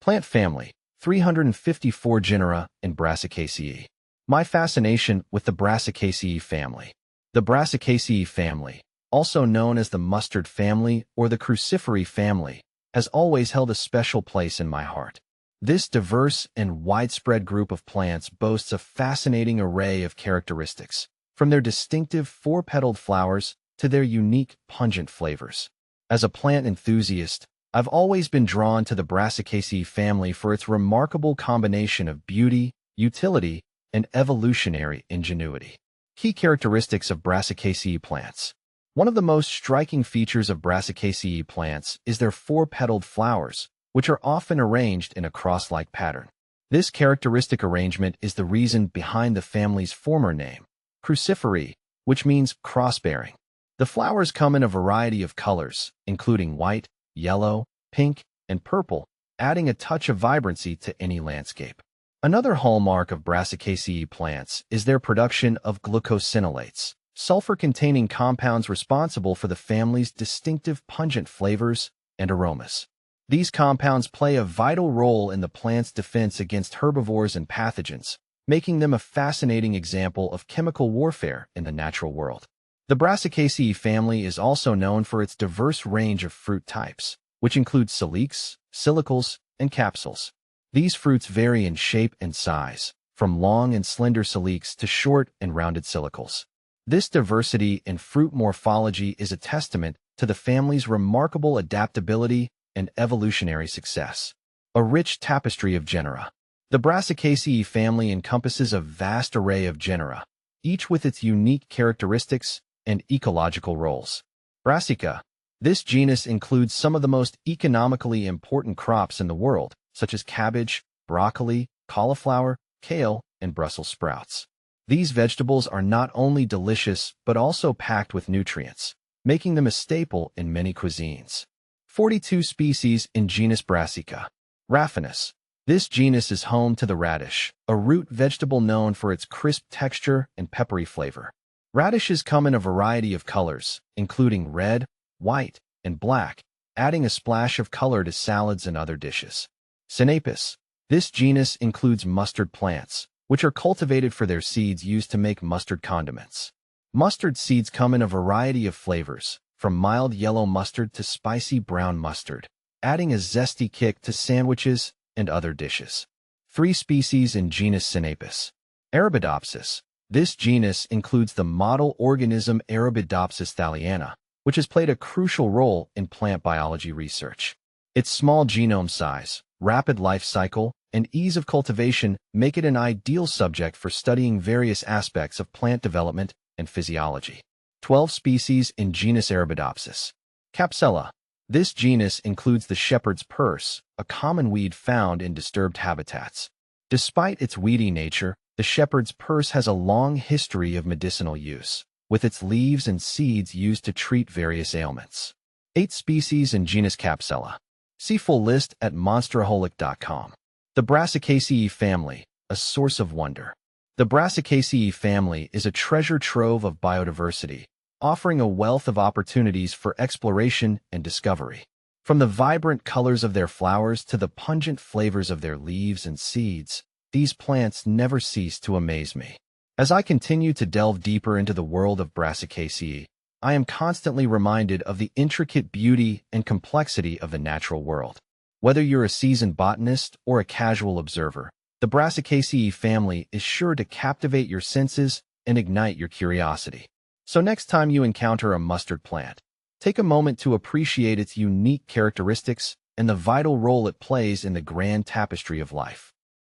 Plant family, 354 genera in Brassicaceae. My fascination with the Brassicaceae family. The Brassicaceae family, also known as the mustard family or the cruciferae family, has always held a special place in my heart. This diverse and widespread group of plants boasts a fascinating array of characteristics, from their distinctive four-petaled flowers to their unique, pungent flavors. As a plant enthusiast, I've always been drawn to the Brassicaceae family for its remarkable combination of beauty, utility, and evolutionary ingenuity. Key characteristics of Brassicaceae plants. One of the most striking features of Brassicaceae plants is their four-petaled flowers, which are often arranged in a cross-like pattern. This characteristic arrangement is the reason behind the family's former name, cruciferae, which means cross-bearing. The flowers come in a variety of colors, including white, yellow, pink, and purple, adding a touch of vibrancy to any landscape. Another hallmark of Brassicaceae plants is their production of glucosinolates, sulfur-containing compounds responsible for the family's distinctive pungent flavors and aromas. These compounds play a vital role in the plant's defense against herbivores and pathogens, making them a fascinating example of chemical warfare in the natural world. The Brassicaceae family is also known for its diverse range of fruit types, which include siliques, silicles, and capsules. These fruits vary in shape and size, from long and slender siliques to short and rounded silicles. This diversity in fruit morphology is a testament to the family's remarkable adaptability and evolutionary success. A rich tapestry of genera. The Brassicaceae family encompasses a vast array of genera, each with its unique characteristics and ecological roles. Brassica. This genus includes some of the most economically important crops in the world, such as cabbage, broccoli, cauliflower, kale, and Brussels sprouts. These vegetables are not only delicious but also packed with nutrients, making them a staple in many cuisines. 42 species in genus Brassica. Raffinus. This genus is home to the radish, a root vegetable known for its crisp texture and peppery flavor. Radishes come in a variety of colors, including red, white, and black, adding a splash of color to salads and other dishes. Sinapis. This genus includes mustard plants, which are cultivated for their seeds used to make mustard condiments. Mustard seeds come in a variety of flavors, from mild yellow mustard to spicy brown mustard, adding a zesty kick to sandwiches and other dishes. 3 species in genus Sinapis. Arabidopsis. This genus includes the model organism Arabidopsis thaliana, which has played a crucial role in plant biology research. Its small genome size, rapid life cycle, and ease of cultivation make it an ideal subject for studying various aspects of plant development and physiology. 12 species in genus Arabidopsis. Capsella. This genus includes the shepherd's purse, a common weed found in disturbed habitats. Despite its weedy nature, the shepherd's purse has a long history of medicinal use, with its leaves and seeds used to treat various ailments. 8 species in genus Capsella. See full list at monsteraholic.com. The Brassicaceae family, a source of wonder. The Brassicaceae family is a treasure trove of biodiversity, offering a wealth of opportunities for exploration and discovery. From the vibrant colors of their flowers to the pungent flavors of their leaves and seeds, these plants never cease to amaze me. As I continue to delve deeper into the world of Brassicaceae, I am constantly reminded of the intricate beauty and complexity of the natural world. Whether you're a seasoned botanist or a casual observer, the Brassicaceae family is sure to captivate your senses and ignite your curiosity. So next time you encounter a mustard plant, take a moment to appreciate its unique characteristics and the vital role it plays in the grand tapestry of life.